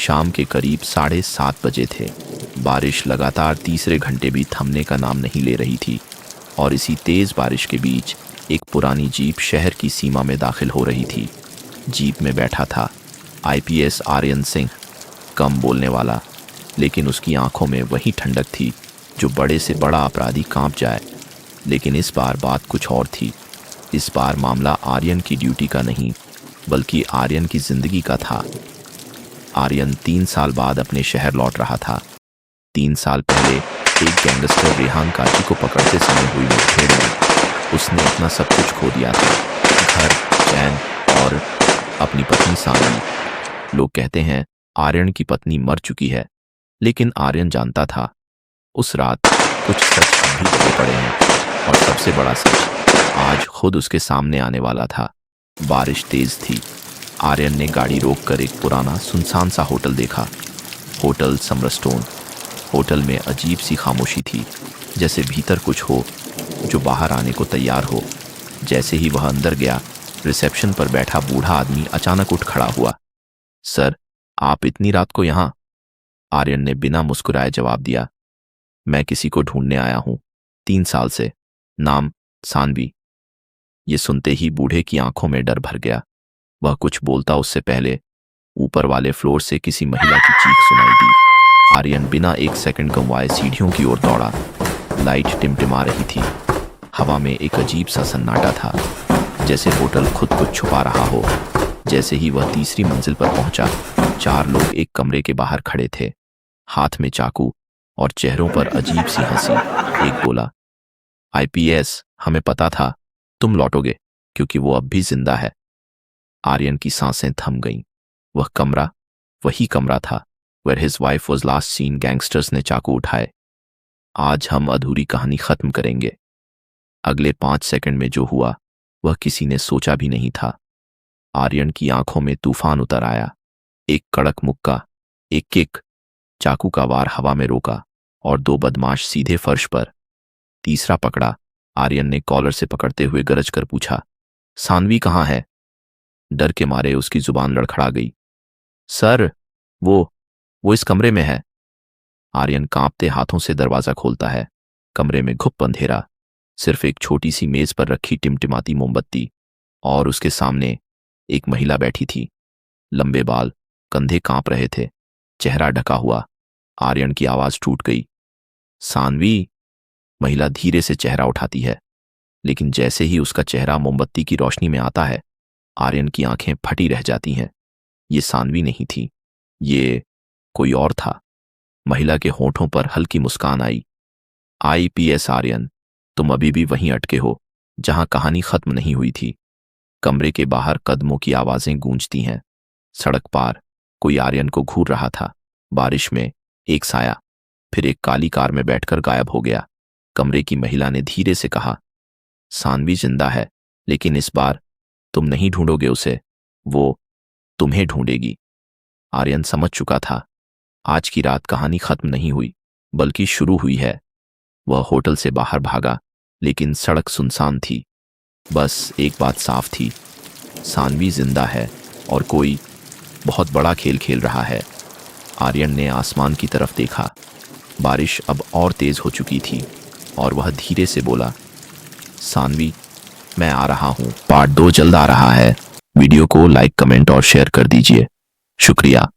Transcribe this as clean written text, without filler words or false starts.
शाम के करीब 7:30 बजे थे। बारिश लगातार तीसरे घंटे भी थमने का नाम नहीं ले रही थी और इसी तेज़ बारिश के बीच एक पुरानी जीप शहर की सीमा में दाखिल हो रही थी। जीप में बैठा था आईपीएस आर्यन सिंह, कम बोलने वाला, लेकिन उसकी आंखों में वही ठंडक थी जो बड़े से बड़ा अपराधी कांप जाए। लेकिन इस बार बात कुछ और थी। इस बार मामला आर्यन की ड्यूटी का नहीं बल्कि आर्यन की जिंदगी का था। आर्यन 3 साल बाद अपने शहर लौट रहा था। 3 साल पहले एक गैंगस्टर रेहान काजी को पकड़ते समय हुई मुठभेड़ में उसने अपना सब कुछ खो दिया था, घर, चैन और अपनी पत्नी सानवी। लोग कहते हैं आर्यन की पत्नी मर चुकी है, लेकिन आर्यन जानता था उस रात कुछ सच अब भी दबे पड़े हैं और सबसे बड़ा सच आज खुद उसके सामने आने वाला था। बारिश तेज थी। आर्यन ने गाड़ी रोककर एक पुराना सुनसान सा होटल देखा। होटल समरस्टोन। होटल में अजीब सी खामोशी थी, जैसे भीतर कुछ हो जो बाहर आने को तैयार हो। जैसे ही वह अंदर गया, रिसेप्शन पर बैठा बूढ़ा आदमी अचानक उठ खड़ा हुआ। सर, आप इतनी रात को यहाँ? आर्यन ने बिना मुस्कुराए जवाब दिया। मैं किसी को ढूंढने आया हूँ, 3 साल से। नाम सानवी। ये सुनते ही बूढ़े की आंखों में डर भर गया। वह कुछ बोलता उससे पहले ऊपर वाले फ्लोर से किसी महिला की चीख सुनाई दी। आर्यन बिना एक सेकंड गंवाए सीढ़ियों की ओर दौड़ा। लाइट टिमटिमा रही थी। हवा में एक अजीब सा सन्नाटा था, जैसे होटल खुद को छुपा रहा हो। जैसे ही वह तीसरी मंजिल पर पहुंचा, 4 लोग एक कमरे के बाहर खड़े थे, हाथ में चाकू और चेहरों पर अजीब सी हंसी। एक बोला, आईपीएस, हमें पता था तुम लौटोगे क्योंकि वो अब भी जिंदा है। आर्यन की सांसें थम गईं। वह कमरा वही कमरा था where his wife was last seen। Gangsters ने चाकू उठाए। आज हम अधूरी कहानी खत्म करेंगे। अगले 5 सेकंड में जो हुआ वह किसी ने सोचा भी नहीं था। आर्यन की आंखों में तूफान उतर आया। एक कड़क मुक्का, एक किक, चाकू का वार हवा में रोका और 2 बदमाश सीधे फर्श पर। तीसरा पकड़ा। आर्यन ने कॉलर से पकड़ते हुए गरज कर पूछा, सानवी कहाँ है? डर के मारे उसकी जुबान लड़खड़ा गई। सर, वो इस कमरे में है। आर्यन कांपते हाथों से दरवाजा खोलता है। कमरे में घुप अंधेरा, सिर्फ एक छोटी सी मेज पर रखी टिमटिमाती मोमबत्ती और उसके सामने एक महिला बैठी थी। लंबे बाल, कंधे कांप रहे थे, चेहरा ढका हुआ। आर्यन की आवाज टूट गई। सानवी। महिला धीरे से चेहरा उठाती है, लेकिन जैसे ही उसका चेहरा मोमबत्ती की रोशनी में आता है, आर्यन की आंखें फटी रह जाती हैं। ये सानवी नहीं थी, ये कोई और था। महिला के होठों पर हल्की मुस्कान आई। आईपीएस आर्यन, तुम अभी भी वहीं अटके हो जहां कहानी खत्म नहीं हुई थी। कमरे के बाहर कदमों की आवाजें गूंजती हैं। सड़क पार कोई आर्यन को घूर रहा था। बारिश में एक साया, फिर एक काली कार में बैठकर गायब हो गया। कमरे की महिला ने धीरे से कहा, सानवी जिंदा है, लेकिन इस बार तुम नहीं ढूंढोगे उसे, वो तुम्हें ढूंढेगी। आर्यन समझ चुका था आज की रात कहानी खत्म नहीं हुई बल्कि शुरू हुई है। वह होटल से बाहर भागा, लेकिन सड़क सुनसान थी। बस एक बात साफ थी, सानवी जिंदा है और कोई बहुत बड़ा खेल खेल रहा है। आर्यन ने आसमान की तरफ देखा। बारिश अब और तेज हो चुकी थी और वह धीरे से बोला, सानवी, मैं आ रहा हूं। पार्ट 2 जल्द आ रहा है। वीडियो को लाइक, कमेंट और शेयर कर दीजिए। शुक्रिया।